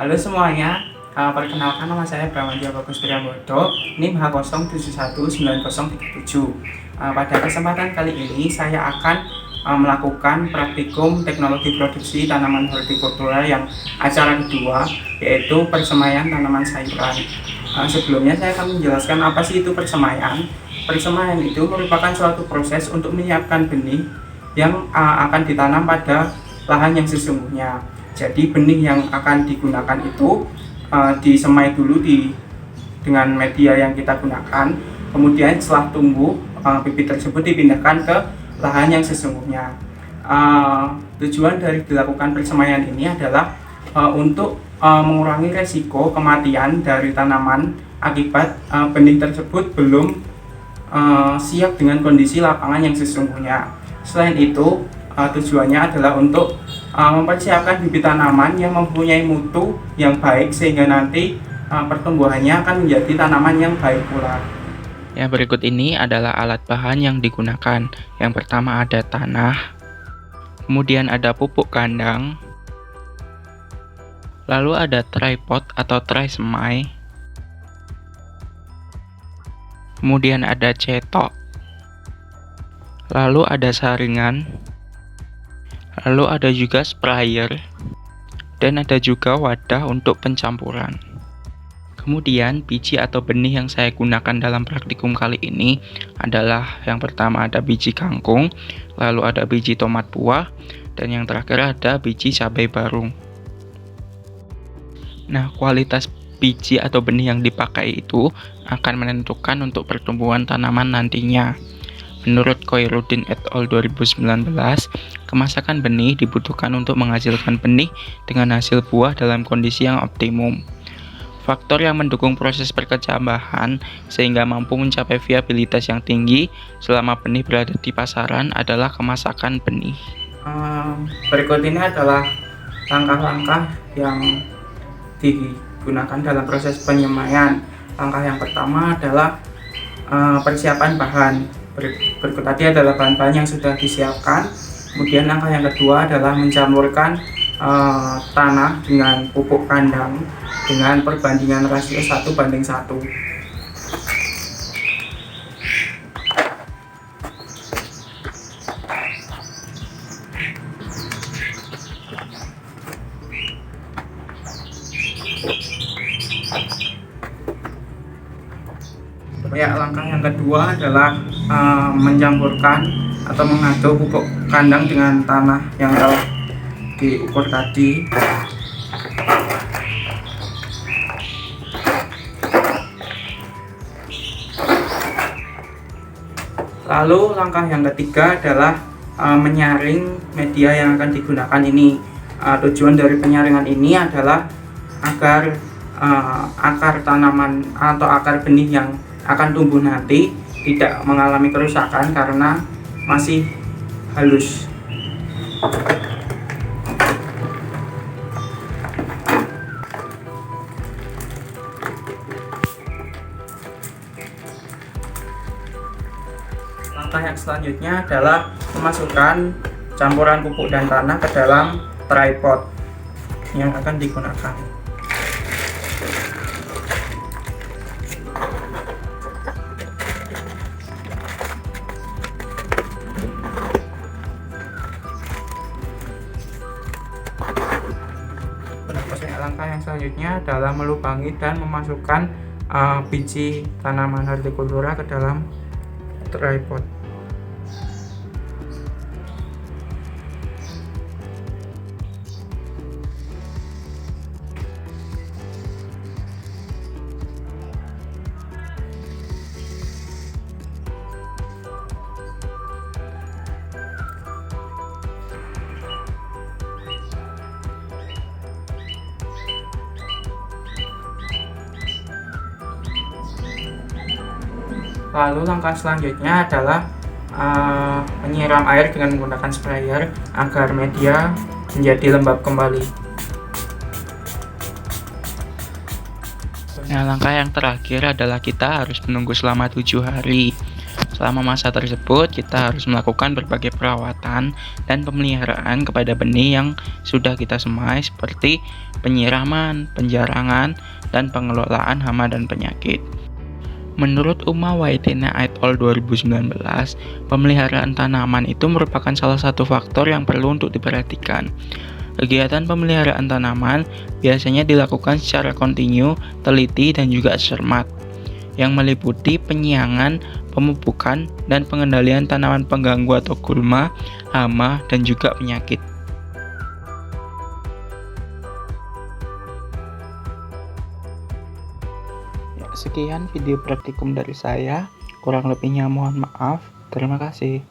Halo semuanya, perkenalkan nama saya Pramadya Bagus Priambodo, NIM H0719037. Pada kesempatan kali ini saya akan melakukan praktikum teknologi produksi tanaman hortikultura yang acara kedua, yaitu persemaian tanaman sayuran. Sebelumnya saya akan menjelaskan apa sih itu persemaian. Persemaian itu merupakan suatu proses untuk menyiapkan benih yang akan ditanam pada lahan yang sesungguhnya. Jadi benih yang akan digunakan itu disemai dulu dengan media yang kita gunakan. Kemudian setelah tumbuh, bibit tersebut dipindahkan ke lahan yang sesungguhnya. Tujuan dari dilakukan persemaian ini adalah untuk mengurangi resiko kematian dari tanaman akibat benih tersebut belum siap dengan kondisi lapangan yang sesungguhnya. Selain itu, tujuannya adalah untuk mempersiapkan bibit tanaman yang mempunyai mutu yang baik sehingga nanti pertumbuhannya akan menjadi tanaman yang baik pula. Yang berikut ini adalah alat bahan yang digunakan. Yang pertama ada tanah, kemudian ada pupuk kandang, lalu ada tripod atau tray semai, kemudian ada cetok, lalu ada saringan, lalu ada juga sprayer, dan ada juga wadah untuk pencampuran. Kemudian biji atau benih yang saya gunakan dalam praktikum kali ini adalah yang pertama ada biji kangkung, lalu ada biji tomat buah, dan yang terakhir ada biji cabai barung. Nah, kualitas biji atau benih yang dipakai itu akan menentukan untuk pertumbuhan tanaman nantinya. Menurut Khairuddin et al. 2019, kemasakan benih dibutuhkan untuk menghasilkan benih dengan hasil buah dalam kondisi yang optimum. Faktor yang mendukung proses perkecambahan sehingga mampu mencapai viabilitas yang tinggi selama benih berada di pasaran adalah kemasakan benih. Berikut ini adalah langkah-langkah yang digunakan dalam proses penyemaian. Langkah yang pertama adalah persiapan bahan. Berikut tadi adalah bahan-bahan yang sudah disiapkan. Kemudian langkah yang kedua adalah mencampurkan tanah dengan pupuk kandang dengan perbandingan rasio 1:1. Ya, langkah yang kedua adalah mencampurkan atau mengaduk pupuk kandang dengan tanah yang telah diukur tadi. Lalu langkah yang ketiga adalah menyaring media yang akan digunakan ini. Tujuan dari penyaringan ini adalah agar akar tanaman atau akar benih yang akan tumbuh nanti tidak mengalami kerusakan karena masih halus. Langkah yang selanjutnya adalah memasukkan campuran pupuk dan tanah ke dalam tripod yang akan digunakan. Langkah yang selanjutnya adalah melubangi dan memasukkan biji tanaman hortikultura ke dalam tripod. Lalu langkah selanjutnya adalah menyiram air dengan menggunakan sprayer agar media menjadi lembab kembali. Nah, langkah yang terakhir adalah kita harus menunggu selama 7 hari. Selama masa tersebut, kita harus melakukan berbagai perawatan dan pemeliharaan kepada benih yang sudah kita semai seperti penyiraman, penjarangan, dan pengelolaan hama dan penyakit. Menurut Uma Waitina et al. 2019, pemeliharaan tanaman itu merupakan salah satu faktor yang perlu untuk diperhatikan. Kegiatan pemeliharaan tanaman biasanya dilakukan secara kontinu, teliti, dan juga cermat, yang meliputi penyiangan, pemupukan, dan pengendalian tanaman pengganggu atau gulma, hama, dan juga penyakit. Sekian video praktikum dari saya, kurang lebihnya mohon maaf. Terima kasih.